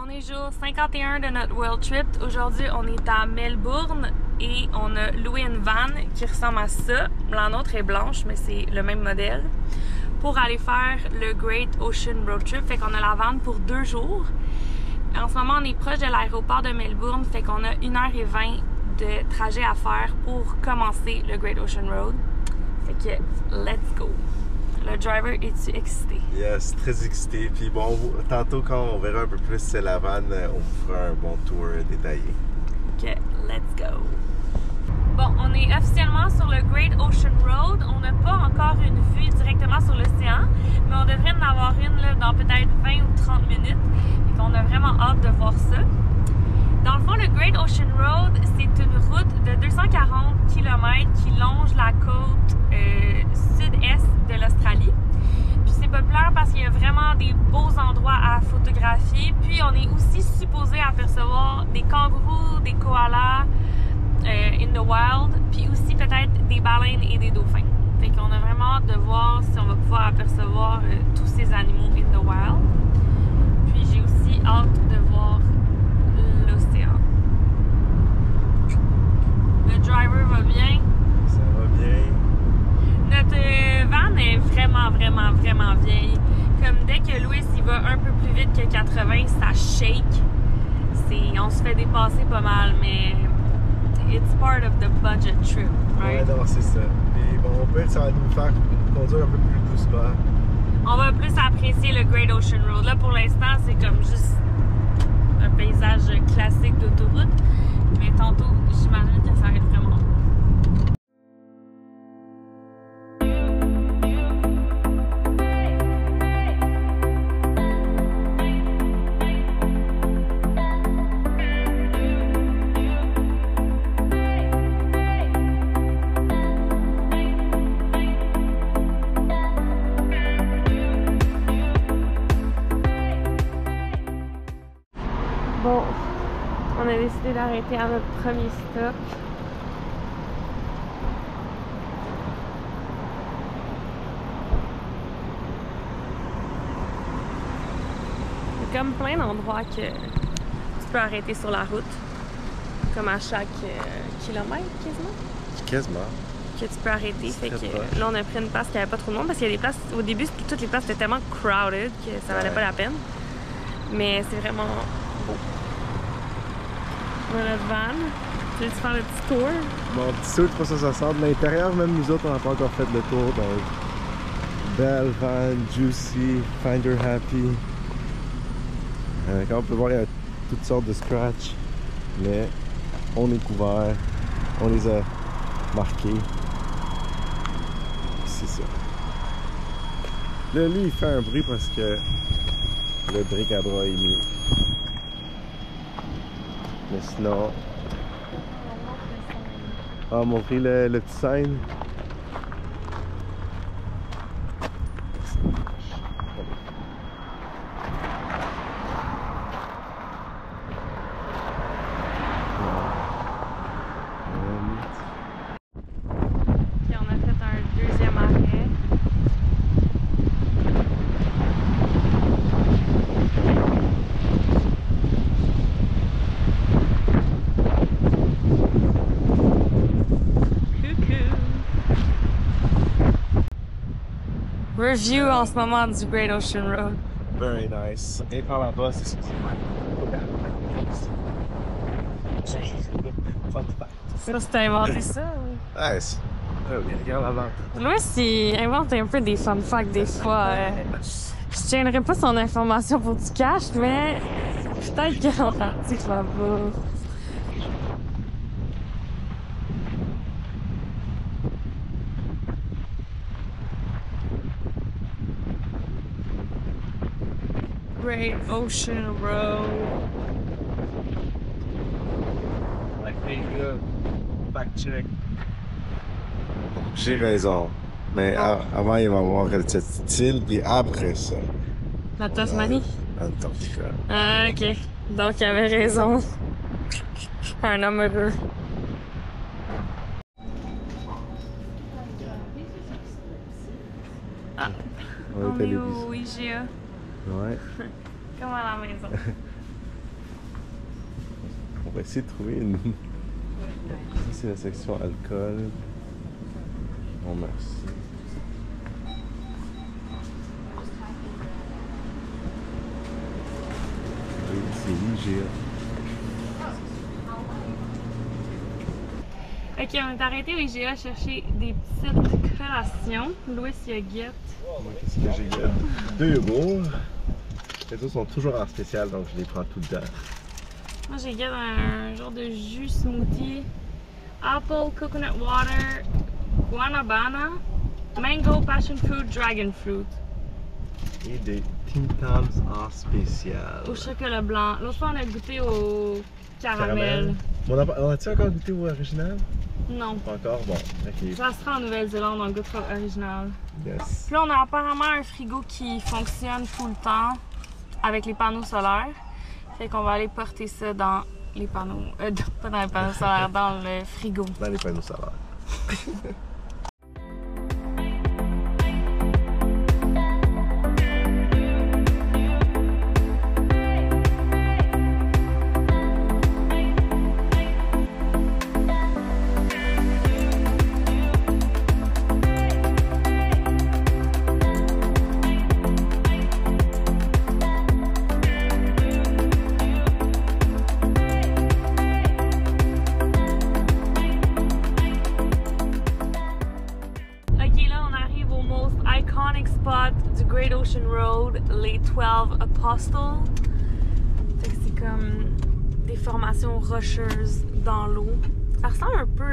On est jour 51 de notre World Trip. Aujourd'hui, on est à Melbourne et on a loué une van qui ressemble à ça. La nôtre est blanche, mais c'est le même modèle. Pour aller faire le Great Ocean Road Trip. Fait qu'on a la van pour 2 jours. En ce moment, on est proche de l'aéroport de Melbourne. Fait qu'on a 1h20 de trajet à faire pour commencer le Great Ocean Road. Fait que, let's go! Le driver, es-tu excité? Yes, très excité. Puis bon, tantôt quand on verra un peu plus c'est la van, on vous fera un bon tour détaillé. Ok, let's go! Bon, on est officiellement sur le Great Ocean Road. On n'a pas encore une vue directement sur l'océan, mais on devrait en avoir une là, dans peut-être 20 ou 30 minutes. Et on a vraiment hâte de voir ça. Dans le fond, le Great Ocean Road, c'est une route de 240 km qui longe la côte sud-est de l'Australie. Puis c'est populaire parce qu'il y a vraiment des beaux endroits à photographier. Puis on est aussi supposé apercevoir des kangourous, des koalas in the wild, puis aussi peut-être des baleines et des dauphins. Fait qu'on a vraiment hâte de voir si on va pouvoir apercevoir tous ces animaux in the wild. Puis j'ai aussi hâte de voir l'océan. Le driver va bien. Ça va bien. Notre van est vraiment vieille. Comme dès que Louis il va un peu plus vite que 80, ça shake. On se fait dépasser pas mal, mais it's part of the budget trip, right? Ouais, non, c'est ça. Et bon, au pire, ça va nous faire conduire un peu plus doucement. On va plus apprécier le Great Ocean Road. Là, pour l'instant, c'est comme juste un paysage classique d'autoroute. Mais tantôt, j'imagine que ça va être vraiment beau. Bon, on a décidé d'arrêter à notre premier stop. Il y a comme plein d'endroits que tu peux arrêter sur la route, comme à chaque kilomètre quasiment. Quasiment. Que tu peux arrêter. Fait que proche. là, on a pris une place qui n'avait pas trop de monde parce qu'il y a des places, au début, toutes les places étaient tellement crowded que ça valait pas la peine. Mais c'est vraiment beau. On a notre van. Tu veux-tu faire le petit tour? Bon, petit saut de 360. L'intérieur, même nous autres, on n'a pas encore fait le tour. Donc, belle van, juicy, finder happy. Comme on peut voir, il y a toutes sortes de scratch. Mais on est couvert. On les a marqués. C'est ça. Là, lui, il fait un bruit parce que le bric-à-bras est mieux. Mais sinon... Ah, montrer le petit sign. Puis on a fait un deuxième arrêt. Review en ce moment du Great Ocean Road. Very nice. Et par là-bas, c'est fun fact. Ça, c'était inventé ça. Nice. Regarde là-bas. Louis, il invente un peu des fun facts des fois. Je tiendrai pas son information pour du cash, mais peut-être qu'en partie, ça va. Great Ocean Road. Like, fact check. J'ai raison. Mais avant, il va y avoir cette île, puis après ça. La Tasmanie? Antarctica. Ah, ok. Donc, il avait raison. Un homme heureux. Ah, On on est est allé au IGA. Ouais. Comme à la maison. On va essayer de trouver une... Ça, c'est la section alcool. Non, merci. Oui, c'est IGA. Ok, on est arrêté au IGA chercher des petites collations. Louis, il y a guette. Moi, qu'est-ce que j'ai? 2 yogourts. Les autres sont toujours en spécial, donc je les prends tout dedans. Moi, j'ai guette un genre de jus smoothie. Apple, coconut water, guanabana, mango, passion fruit, dragon fruit. Et des Tim Tams en spécial. Au chocolat blanc. L'autre fois, on a goûté au caramel. On a-tu encore goûté au original? Non. Pas encore? Bon, ok. Ça sera en Nouvelle-Zélande, on goûtera au original. Yes. Puis là, on a apparemment un frigo qui fonctionne tout le temps avec les panneaux solaires. Fait qu'on va aller porter ça dans les panneaux... pas dans les panneaux solaires, dans le frigo. Dans les panneaux solaires. Du Great Ocean Road, les 12 Apostles. Fait que c'est comme des formations rocheuses dans l'eau. Ça ressemble un peu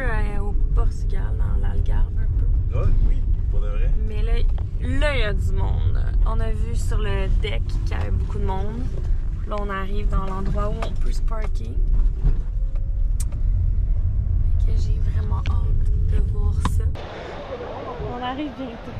au Portugal, dans l'Algarve un peu. Ah, oui, pour de vrai. Mais là, il y a du monde. On a vu sur le deck qu'il y avait beaucoup de monde. Là, on arrive dans l'endroit où on peut se parker. Fait que j'ai vraiment hâte de voir ça. On arrive bientôt.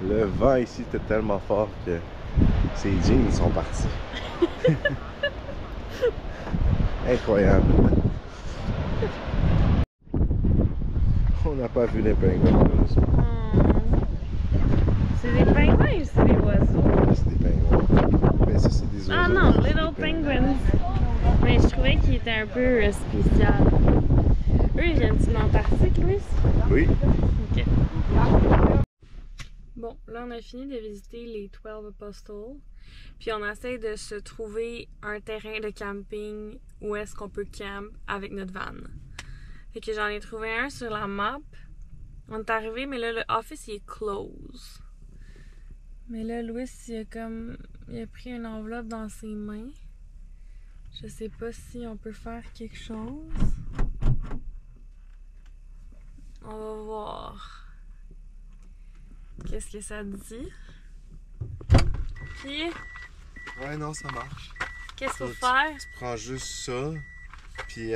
Le vent ici était tellement fort que ces jeans sont partis. Incroyable. On n'a pas vu les pingouins, malheureusement. C'est des pingouins ou c'est des oiseaux? C'est des pingouins. Mais ça, c'est des oiseaux. Ah non, Little Penguins. Mais je trouvais qu'ils étaient un peu spécial. Eux, ils viennent de l'Antarctique, Louis? Oui. Ok. Bon, là, on a fini de visiter les 12 Apostles. Puis on essaie de se trouver un terrain de camping où est-ce qu'on peut camp avec notre van. Fait que j'en ai trouvé un sur la map. On est arrivé, mais là, le office, il est close. Mais là, Louis, il a pris une enveloppe dans ses mains. Je sais pas si on peut faire quelque chose. On va voir. Qu'est-ce que ça dit? Puis, Ouais, non, ça marche. qu'est-ce qu'il faut faire? Tu prends juste ça. Puis,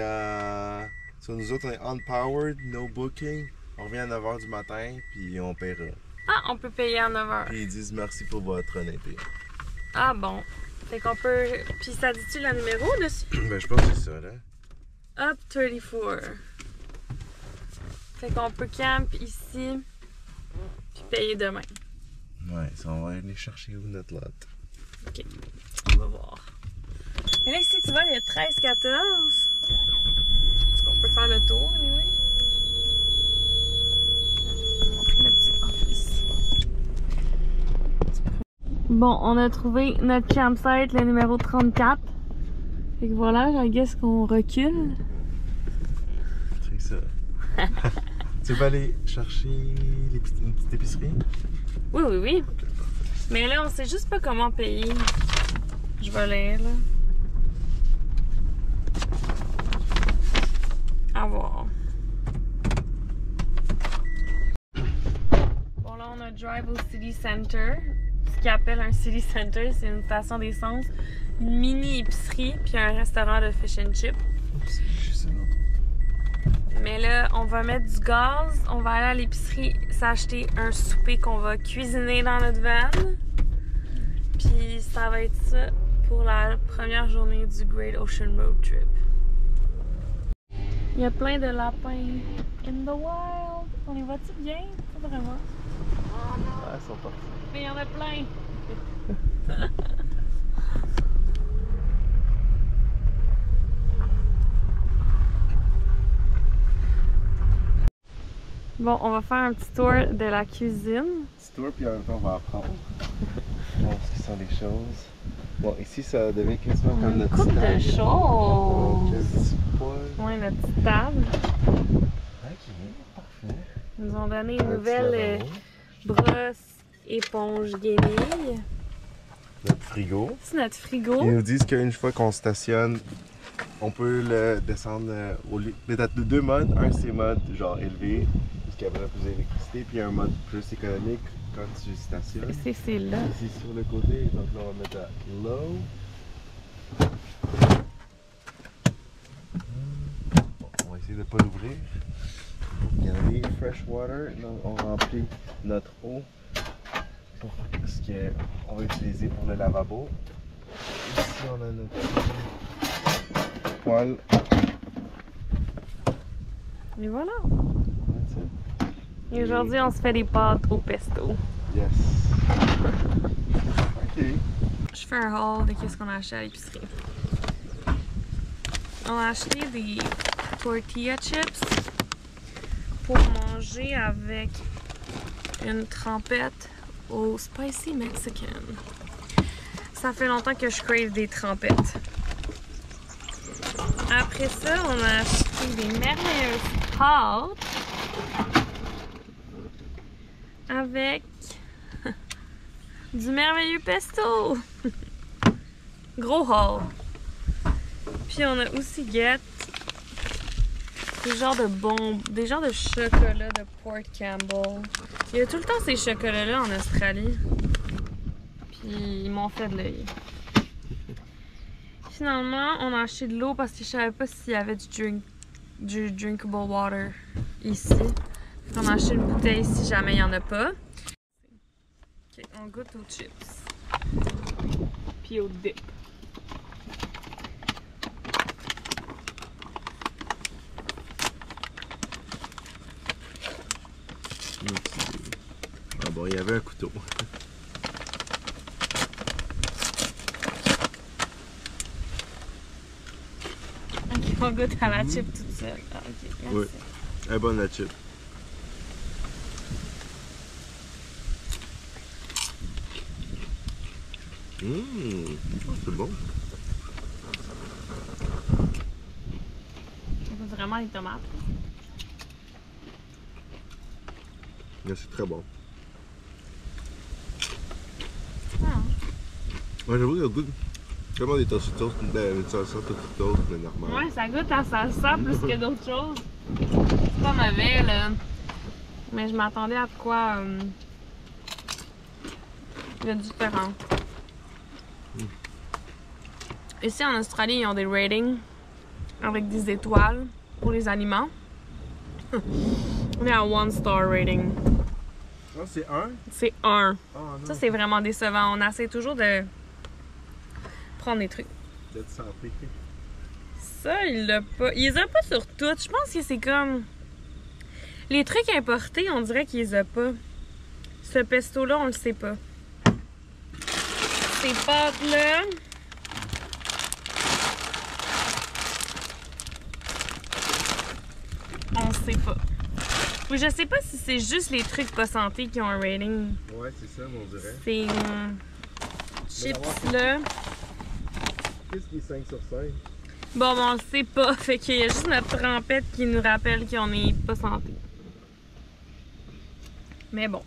sur nous autres, on est unpowered, no booking. On revient à 9h du matin, puis on paiera. Ah, on peut payer à 9h. Puis ils disent merci pour votre honnêteté. Ah bon. Fait qu'on peut... Puis ça dit-tu le numéro dessus? Ben, je pense que c'est ça, là. Up 34. Fait qu'on peut camp ici, puis payer demain. Ouais, ça, on va aller chercher où notre lot. Ok, on va voir. Mais là, ici, tu vois, il y a 13-14. Est-ce qu'on peut faire le tour, anyway? Bon, on a trouvé notre campsite, le numéro 34. Fait que voilà, I guess qu'on recule. C'est ça. Tu vas aller chercher une petite épicerie? Oui, oui, oui. Mais là, on sait juste pas comment payer. Je vais lire, là. À voir. Bon, là, on a drive au City Center. Ce qu'ils appellent un City Center, c'est une station d'essence, une mini-épicerie, puis un restaurant de fish and chips. Mais là, on va mettre du gaz, on va aller à l'épicerie s'acheter un souper qu'on va cuisiner dans notre van. Puis ça va être ça pour la première journée du Great Ocean Road Trip. Il y a plein de lapins in the wild. On y va-tu bien? Pas vraiment. Oh non! Ah, ils sont partis. Mais il y en a plein! Bon, on va faire un petit tour de la cuisine. Petit tour, puis en même temps, on va apprendre. Bon, ce qui sont les choses. Bon, ici, ça devient quasiment comme notre coupe de choses! Donc, un petit poêle. Ouais, notre petite table. Ok, parfait. Ils nous ont donné une Un nouvelle petit brosse éponge guenille. Notre frigo. C'est notre frigo. Ils nous disent qu'une fois qu'on stationne, on peut le descendre au lieu. Peut-être deux modes. Un, c'est mode genre élevé, puisqu'il y a vraiment plus d'électricité, puis un mode plus économique quand tu stationnes. C'est là. Ici sur le côté, donc là on va mettre à low. Bon, on va essayer de ne pas l'ouvrir. Regardez, fresh water. Donc on remplit notre eau pour ce qu'on va utiliser pour le lavabo. Ici on a notre poêle. Et voilà. That's it. Et aujourd'hui, on se fait des pâtes au pesto. Yes. Ok. Je fais un haul de qu'est-ce qu'on a acheté à l'épicerie. On a acheté des tortilla chips pour manger avec une trempette au Spicy Mexican. Ça fait longtemps que je crave des trempettes. Après ça, on a acheté des merveilleuses pâtes avec du merveilleux pesto. Gros haul. Puis on a aussi get des genres de bombes, des genres de chocolat de Port Campbell. Il y a tout le temps ces chocolats-là en Australie. Puis ils m'ont fait de l'œil. Finalement, on a acheté de l'eau parce que je savais pas s'il y avait du drinkable water ici. On a acheté une bouteille si jamais il n'y en a pas. Ok, on goûte aux chips. Puis au dip. Ah bon, il y avait un couteau. Ok, on goûte à la chip toute seule. Ah, ok, merci. Oui, elle est bonne la chip. C'est bon. On goûte vraiment les tomates. C'est très bon. Ah. Ouais, j'avoue que le goût tellement des Tostitos, une salsa Tostitos, mais normal. Ouais, ça goûte à salsa plus que d'autres choses. C'est pas mauvais, là. Mais je m'attendais à quoi de différent. Ici en Australie, ils ont des ratings avec des étoiles pour les aliments. On est à 1-star rating. Ah, c'est un? C'est 1. Ah, non. Ça, c'est vraiment décevant. On essaie toujours de prendre des trucs. D'être santé. Ça, il l'a pas. Il les a pas sur toutes. Je pense que c'est comme. Les trucs importés, on dirait qu'ils les a pas. Ce pesto-là, on le sait pas. Ces pâtes-là... on sait pas. Ou je sais pas si c'est juste les trucs pas santé qui ont un rating. Ouais, c'est ça, on dirait. Ces chips-là... Qu'est-ce qui est 5 sur 5? Bon, on le sait pas. Fait qu'il y a juste notre trempette qui nous rappelle qu'on est pas santé. Mais bon.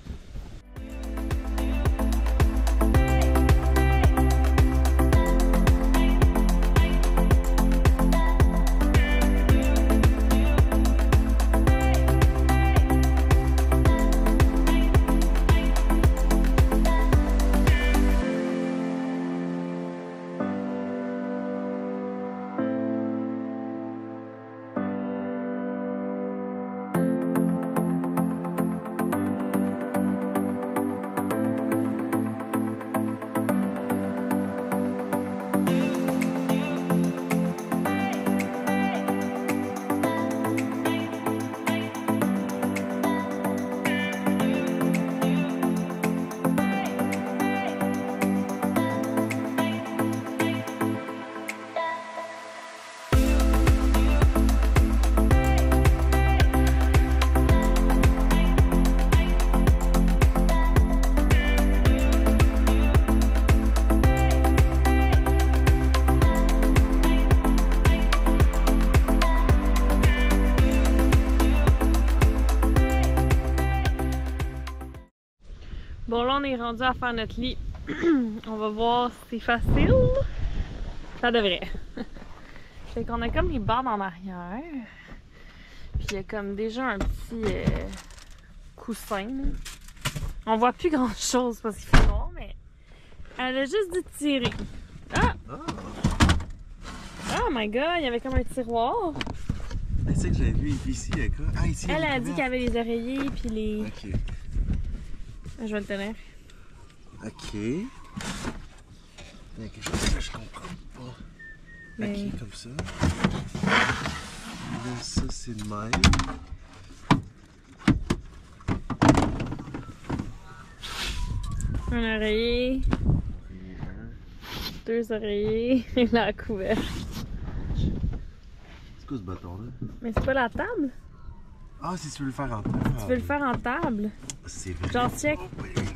Bon, là, on est rendu à faire notre lit. On va voir si c'est facile. Ça devrait. Fait qu'on a comme les bandes en arrière. Puis il y a comme déjà un petit coussin. On voit plus grand chose parce qu'il fait noir, mais elle a juste dû tirer. Ah! Oh my god, il y avait comme un tiroir. C'est ça que j'avais vu ici, d'accord? Ah, ici, Elle a dit qu'il y avait les oreillers puis les... Ok. Je vais le tenir. Ok. Il y a quelque chose que je comprends pas. Mais... ok, comme ça. Là, ça, c'est le même. Un oreiller. Deux oreillers. Et la couvercle. C'est quoi ce bâton-là? Mais c'est pas la table? Ah, si tu veux le faire en table. Tu veux le faire en table? C'est vrai. Genre, check.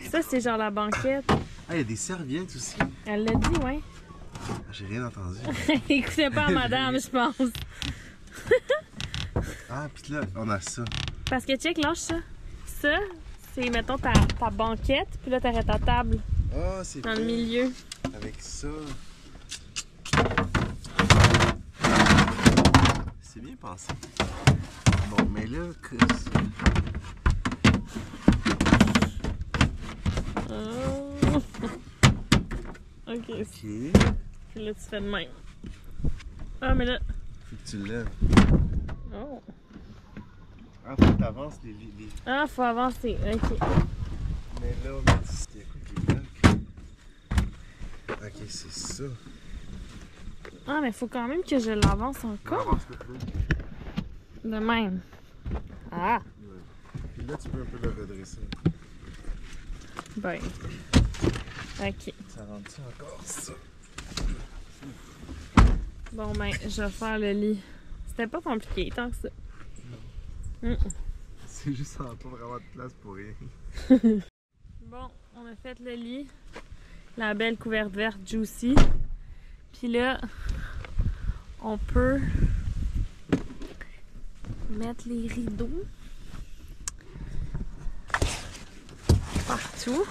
Ça, c'est genre la banquette. Ah, il y a des serviettes aussi. Elle l'a dit, ouais. J'ai rien entendu. Écoutez pas à madame, je pense. Ah, pis là, on a ça. Parce que, check, lâche ça. Ça, c'est, mettons, ta banquette, puis là, t'aurais ta table Ah, c'est dans le milieu. Avec ça. C'est bien pensé. Bon, mais là, que... Ok. Ok. Puis là, tu fais de même. Ah, mais là... Faut que tu le lèves. Oh. Ah, faut que t'avances les... Ah, faut avancer. Ok. Mais là, on a dit c'était quoi qui bloque? Ok, c'est ça. Ah, mais faut quand même que je l'avance encore. Avance le peu. De même. Ah! Ouais. Puis là, tu peux un peu le redresser. Ben. Ok. Ça rentre-tu encore, ça? Bon, ben, je vais faire le lit. C'était pas compliqué tant que ça. Non. C'est juste ça n'a pas vraiment de place pour rien. Bon, on a fait le lit. La belle couverte verte Juicy. Puis là, on peut mettre les rideaux partout.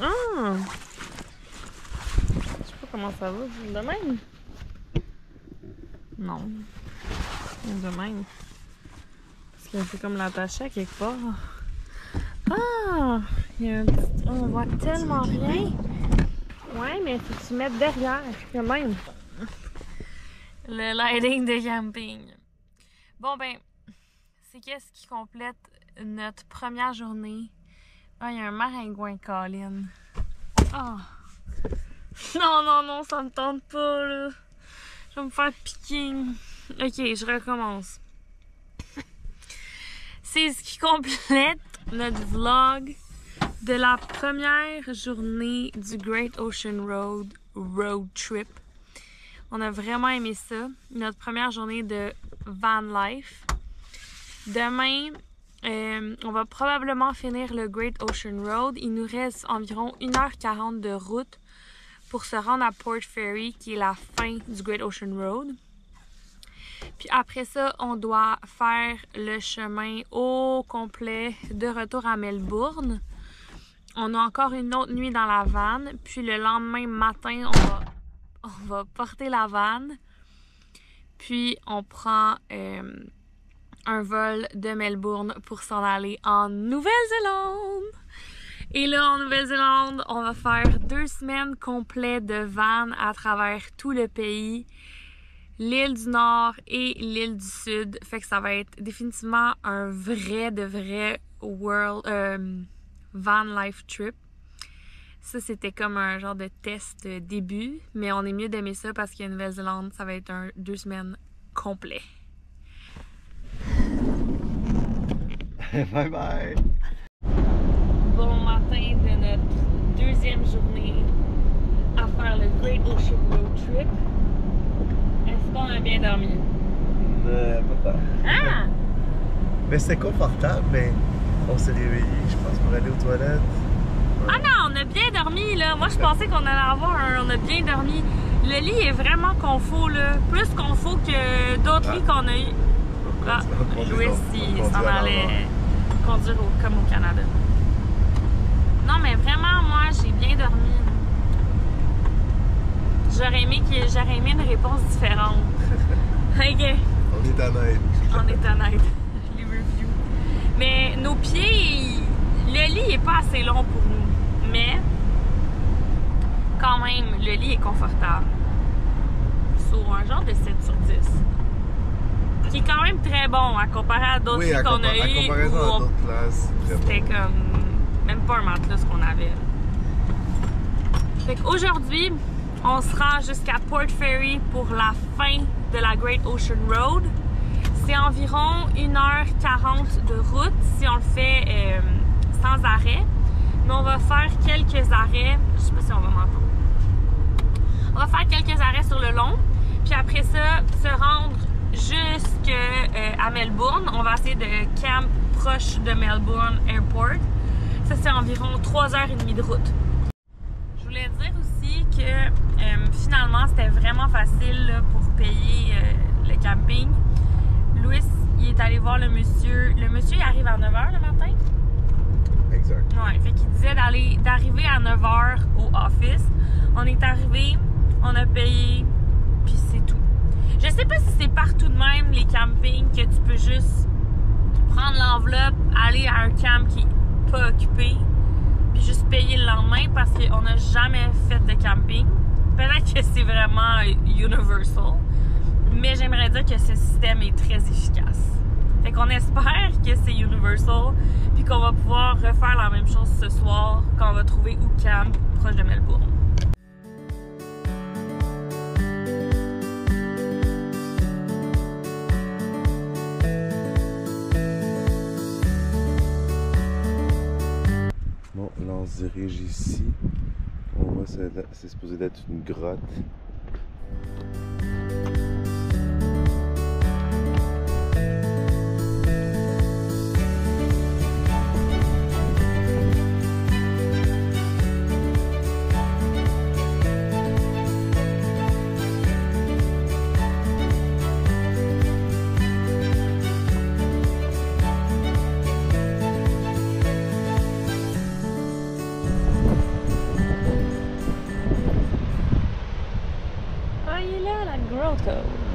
Ah! Je sais pas comment ça va. De même? Non. De même. Parce que c'est comme l'attaché à quelque part. Ah! Il y a un petit... On voit tellement rien. Ouais, mais faut que tu mettes derrière, quand même. Le lighting de camping. Bon, ben, c'est qu'est-ce qui complète notre première journée. Ah, il y a un maringouin, Colin. Ah! Non, non, non, ça me tente pas, là. Je vais me faire piquer. Ok, je recommence. C'est ce qui complète notre vlog de la première journée du Great Ocean Road Trip. On a vraiment aimé ça. Notre première journée de van life. Demain, on va probablement finir le Great Ocean Road. Il nous reste environ 1h40 de route pour se rendre à Port Fairy, qui est la fin du Great Ocean Road. Puis après ça, on doit faire le chemin au complet de retour à Melbourne. On a encore une autre nuit dans la van. Puis le lendemain matin, on va porter la van. Puis on prend un vol de Melbourne pour s'en aller en Nouvelle-Zélande. Et là, en Nouvelle-Zélande, on va faire 2 semaines complètes de van à travers tout le pays. L'île du Nord et l'île du Sud. Fait que ça va être définitivement un vrai van life trip. Ça, c'était comme un genre de test début. Mais on est mieux d'aimer ça parce qu'à Nouvelle-Zélande, ça va être 2 semaines complets. Bye bye! Bon matin de notre 2e journée à faire le Great Ocean Road Trip. Est-ce qu'on a bien dormi? Pas tant. Ah! Mais c'était confortable, mais on s'est réveillé, je pense, pour aller aux toilettes. Ouais. Ah non, on a bien dormi là. Moi, je pensais qu'on allait avoir on a bien dormi. Le lit est vraiment confort là. Plus confort que d'autres lits qu'on a eu. Ah, Louis, il s'en allait conduire comme au Canada. Non, mais vraiment, moi, j'ai bien dormi. J'aurais aimé une réponse différente. OK. On est honnête. On est honnête. Les reviews. Mais nos pieds, le lit est pas assez long pour nous. Mais, quand même, le lit est confortable. Sur un genre de 7 sur 10. Qui est quand même très bon à comparer à d'autres lits qu'on a eu. Oui, à comparaison à d'autres classes. C'était comme même pas un matelas qu'on avait. Fait qu'aujourd'hui, on se rend jusqu'à Port Fairy pour la fin de la Great Ocean Road. C'est environ 1h40 de route si on le fait sans arrêt. Mais on va faire quelques arrêts. Je sais pas si on va m'entendre. On va faire quelques arrêts sur le long. Puis après ça, se rendre jusqu'à Melbourne. On va essayer de camp proche de Melbourne Airport. Ça, c'est environ 3h30 de route. Je voulais dire aussi que finalement, c'était vraiment facile là, pour payer le camping. Louis, il est allé voir le monsieur. Le monsieur, il arrive à 9h le matin. Exact. Ouais, fait qu'il disait d'arriver à 9h au office. On est arrivé, on a payé, puis c'est tout. Je sais pas si c'est partout de même, les campings, que tu peux juste prendre l'enveloppe, aller à un camp qui est pas occupé, puis juste payer le lendemain parce qu'on n'a jamais fait de camping. Peut-être que c'est vraiment universal, mais j'aimerais dire que ce système est très efficace. Fait qu'on espère que c'est universal, puis qu'on va pouvoir refaire la même chose ce soir quand on va trouver où camp proche de Melbourne. Bon, là on se dirige ici. On voit c'est supposé d'être une grotte.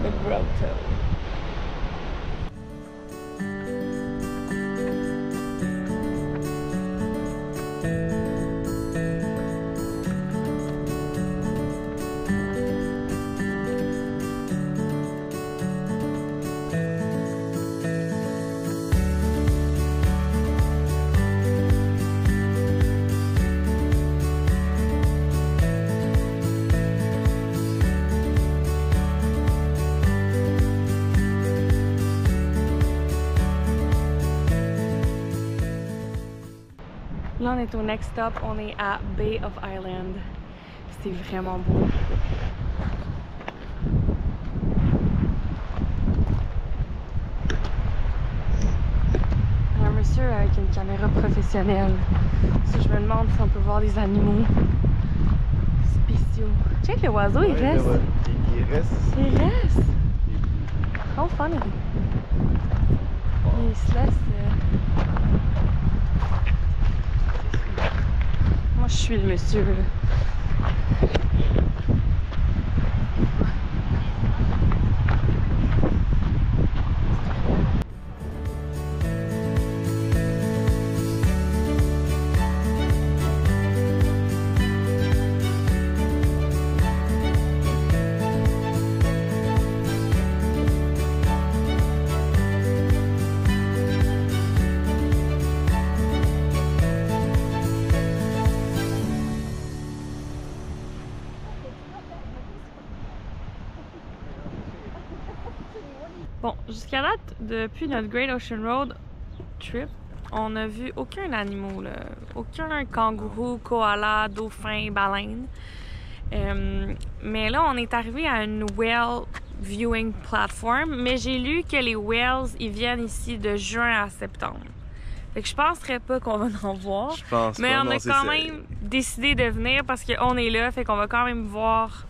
The grotto. Là, on est au next stop. On est à Bay of Island. C'est vraiment beau. Un monsieur avec une caméra professionnelle. Si je me demande si on peut voir des animaux spéciaux. Check le oiseau, il reste. Il reste. Il reste. Oh, funny. Il se laisse. Moi, je suis le monsieur, là. Bon, jusqu'à date, depuis notre Great Ocean Road trip, on n'a vu aucun animal, là. Aucun kangourou, koala, dauphin, baleine. Mais là, on est arrivé à une whale viewing platform, mais j'ai lu que les whales, ils viennent ici de juin à septembre. Fait que je penserais pas qu'on va en voir. Je pense mais pas, on non, a quand même décidé de venir parce qu'on est là, fait qu'on va quand même voir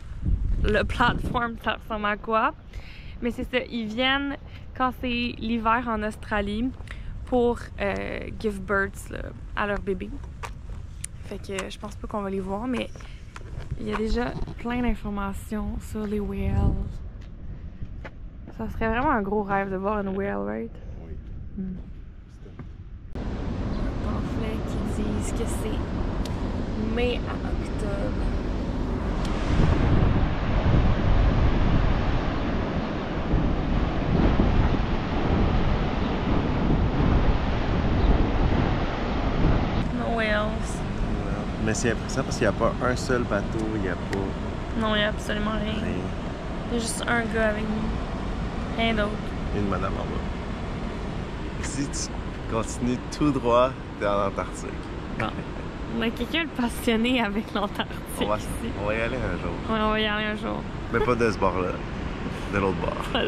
le platform, ça ressemble à quoi. Mais c'est ça, ils viennent quand c'est l'hiver en Australie pour give birth là, à leurs bébés. Fait que je pense pas qu'on va les voir, mais il y a déjà plein d'informations sur les whales. Ça serait vraiment un gros rêve de voir une whale, right? Oui. Un pamphlet qui disent que c'est mai à octobre. Mais c'est impressionnant parce qu'il n'y a pas un seul bateau, il n'y a pas... Non, il n'y a absolument rien. Il y a juste un gars avec nous. Rien d'autre. Une madame en bas. Si tu continues tout droit, t'es en Antarctique. Bon. On a quelqu'un de passionné avec l'Antarctique On va y aller un jour. Ouais, on va y aller un jour. Mais pas de ce bord-là. De l'autre bord.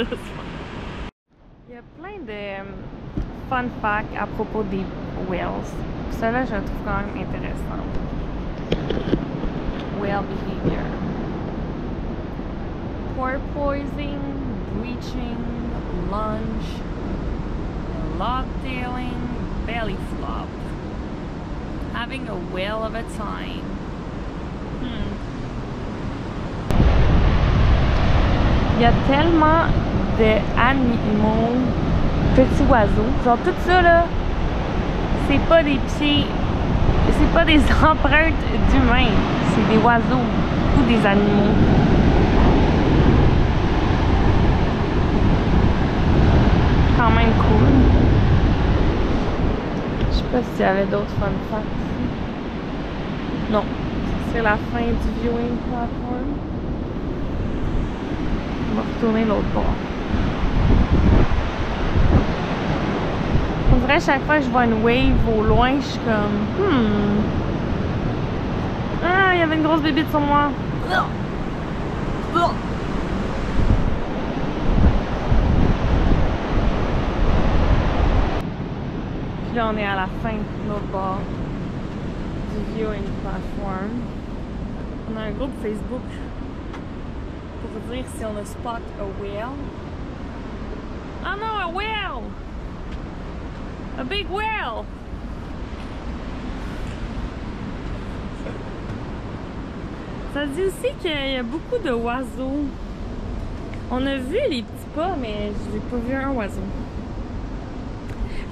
Il y a plein de fun facts à propos des whales. Cela, je le trouve quand même intéressant. Whale behavior. Porpoising, breaching, lunge, log-tailing, belly flop. Having a whale of a time. Il y a tellement d'animaux, petits oiseaux. Genre tout ça là, c'est pas des pieds, c'est pas des empreintes d'humains, c'est des oiseaux ou des animaux. Quand même cool. Je sais pas s'il y avait d'autres fun facts ici. Non, c'est la fin du viewing platform. On va retourner l'autre bord. On dirait chaque fois que je vois une wave au loin, je suis comme Ah, il y avait une grosse bébite sur moi. Puis là, on est à la fin de l'autre bord du viewing platform. On a un groupe Facebook pour dire si on a spot a whale. Ah non, a whale! A big whale! Ça dit aussi qu'il y a beaucoup de oiseaux. On a vu les petits pas, mais je n'ai pas vu un oiseau.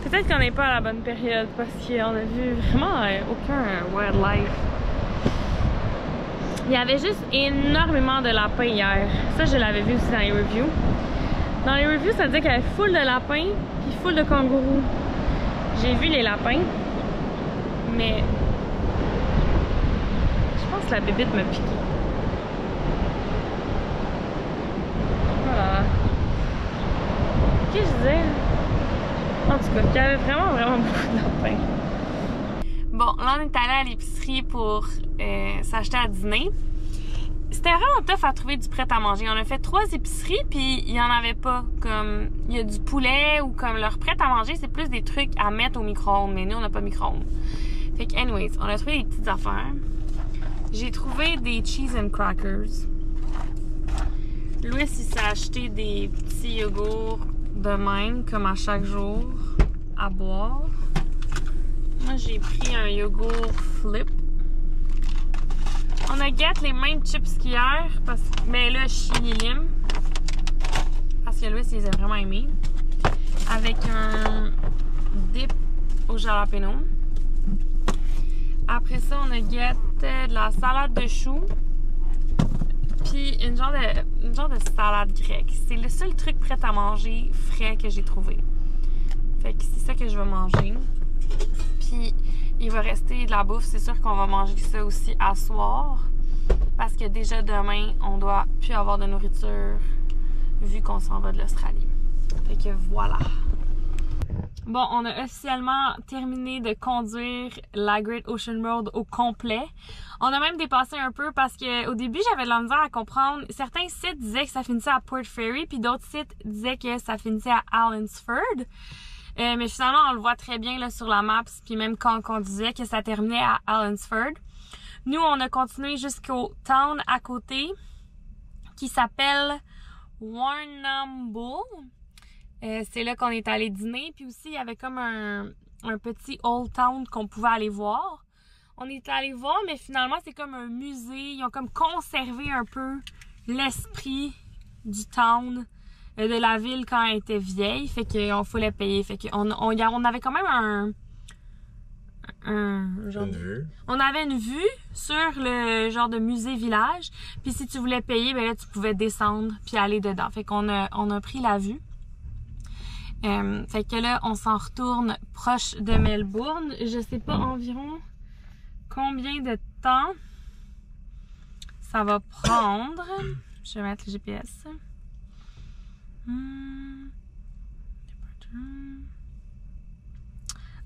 Peut-être qu'on n'est pas à la bonne période parce qu'on a vu vraiment aucun wildlife. Il y avait juste énormément de lapins hier. Ça, je l'avais vu aussi dans les reviews. Dans les reviews, ça disait qu'il y avait full de lapins puis full de kangourous. J'ai vu les lapins, mais je pense que la bébite m'a piqué. Voilà. Qu'est-ce que je disais? En tout cas, il y avait vraiment beaucoup de lapins. Bon, là, on est allé à l'épicerie pour s'acheter à dîner. C'était vraiment tough à trouver du prêt-à-manger. On a fait 3 épiceries, puis il y en avait pas. Comme, il y a du poulet ou comme leur prêt-à-manger, c'est plus des trucs à mettre au micro-ondes. Mais nous, on n'a pas de micro-ondes. Fait que, anyways, on a trouvé des petites affaires. J'ai trouvé des cheese and crackers. Louis, il s'est acheté des petits yogourts de même, comme à chaque jour, à boire. Moi, j'ai pris un yogourt flip. On a get les mêmes chips qu'hier, mais là, chili lime. Parce que Louis, il les a vraiment aimés. Avec un dip au jalapeno. Après ça, on a get de la salade de choux. Puis une genre de salade grecque. C'est le seul truc prêt à manger frais que j'ai trouvé. Fait que c'est ça que je vais manger. Puis il va rester de la bouffe. C'est sûr qu'on va manger ça aussi à soir. Parce que déjà demain, on doit plus avoir de nourriture vu qu'on s'en va de l'Australie. Fait que voilà. Bon, on a officiellement terminé de conduire la Great Ocean Road au complet. On a même dépassé un peu parce que au début, j'avais de la misère à comprendre. Certains sites disaient que ça finissait à Port Fairy, puis d'autres sites disaient que ça finissait à Allenford. Mais finalement, on le voit très bien là sur la map, puis même quand on disait que ça terminait à Allenford. Nous, on a continué jusqu'au town à côté qui s'appelle Warrnambool. C'est là qu'on est allé dîner. Puis aussi, il y avait comme un petit old town qu'on pouvait aller voir. On est allé voir, mais finalement, c'est comme un musée. Ils ont comme conservé un peu l'esprit du town, de la ville quand elle était vieille. Fait qu'on fallait payer. Fait qu'on avait quand même une vue. On avait une vue sur le genre de musée village. Puis si tu voulais payer, ben là, tu pouvais descendre puis aller dedans. Fait qu'on a pris la vue. Fait que là, on s'en retourne proche de Melbourne. Je sais pas environ combien de temps ça va prendre. Je vais mettre le GPS.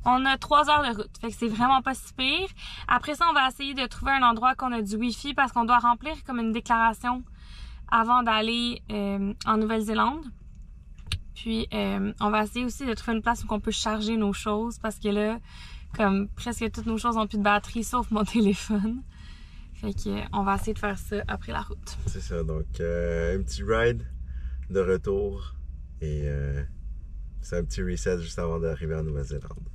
On a 3 heures de route. Fait que c'est vraiment pas si pire. Après ça, on va essayer de trouver un endroit qu'on a du Wi-Fi parce qu'on doit remplir comme une déclaration avant d'aller en Nouvelle-Zélande. Puis, on va essayer aussi de trouver une place où on peut charger nos choses parce que là, comme presque toutes nos choses n'ont plus de batterie sauf mon téléphone. Fait que, on va essayer de faire ça après la route. C'est ça, donc un petit ride de retour et c'est un petit reset juste avant d'arriver en Nouvelle-Zélande.